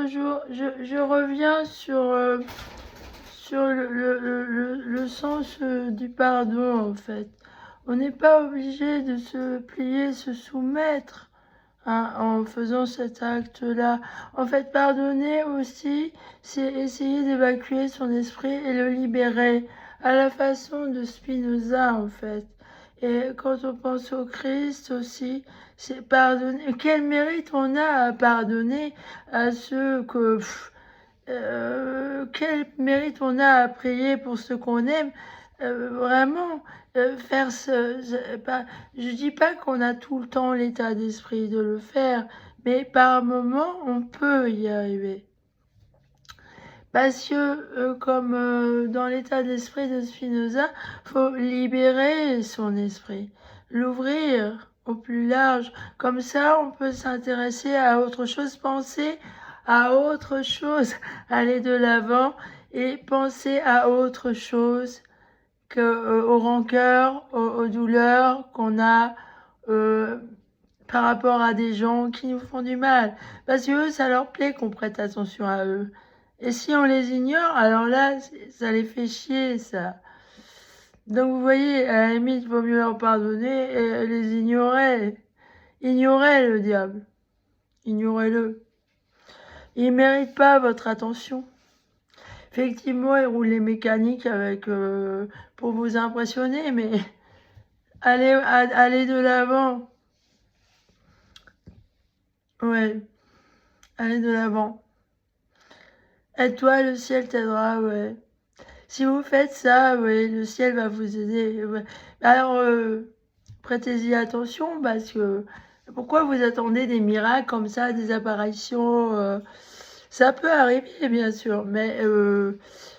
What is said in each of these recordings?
je reviens sur le sens du pardon, en fait. On n'est pas obligé de se plier, se soumettre, hein, en faisant cet acte-là. En fait, pardonner aussi, c'est essayer d'évacuer son esprit et le libérer, à la façon de Spinoza, en fait. Et quand on pense au Christ aussi, c'est pardonner. Quel mérite on a à pardonner à ceux que... quel mérite on a à prier pour ceux qu'on aime, vraiment, faire je dis pas qu'on a tout le temps l'état d'esprit de le faire, mais par moment on peut y arriver. Parce que, comme dans l'état d'esprit de Spinoza, faut libérer son esprit, l'ouvrir au plus large. Comme ça, on peut s'intéresser à autre chose, penser à autre chose, aller de l'avant et penser à autre chose que aux rancœurs, aux douleurs qu'on a par rapport à des gens qui nous font du mal. Parce que eux, ça leur plaît qu'on prête attention à eux. Et si on les ignore, alors là, ça les fait chier, ça. Donc vous voyez, à la limite, il vaut mieux leur pardonner et les ignorer. Ignorez le diable. Ignorez-le. Il ne mérite pas votre attention. Effectivement, il roule les mécaniques avec pour vous impressionner, mais allez de l'avant. Ouais, allez de l'avant. Et toi, le ciel t'aidera, ouais. Si vous faites ça, ouais, le ciel va vous aider. Ouais. Alors, prêtez-y attention parce que pourquoi vous attendez des miracles comme ça, des apparitions ça peut arriver, bien sûr, mais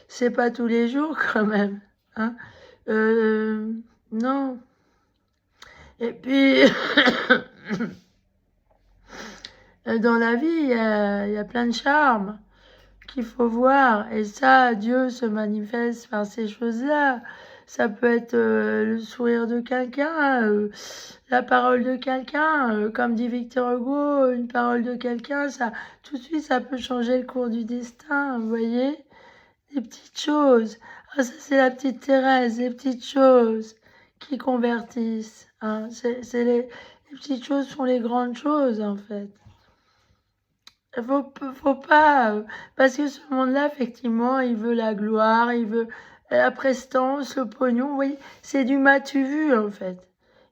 c'est pas tous les jours quand même. Hein. Non. Et puis, dans la vie, il y a plein de charmes qu'il faut voir. Et ça, Dieu se manifeste par ces choses-là. Ça peut être le sourire de quelqu'un, la parole de quelqu'un, comme dit Victor Hugo, une parole de quelqu'un, ça, tout de suite, ça peut changer le cours du destin, vous voyez? Des petites choses. Ah, ça, c'est la petite Thérèse, les petites choses qui convertissent. Hein. Les petites choses sont les grandes choses, en fait. Faut pas, parce que ce monde-là, effectivement, il veut la gloire, il veut la prestance, le pognon, oui, c'est du m'as-tu vu, en fait.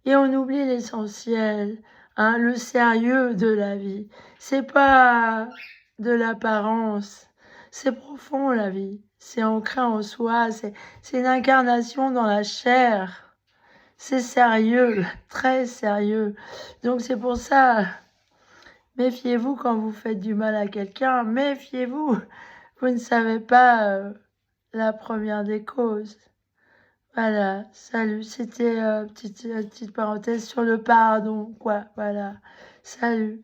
Et on oublie l'essentiel, hein, le sérieux de la vie. C'est pas de l'apparence, c'est profond, la vie. C'est ancré en soi, c'est une incarnation dans la chair. C'est sérieux, très sérieux. Donc c'est pour ça, méfiez-vous quand vous faites du mal à quelqu'un, méfiez-vous. Vous ne savez pas la première des causes. Voilà, salut. C'était petite parenthèse sur le pardon, quoi. Voilà, salut.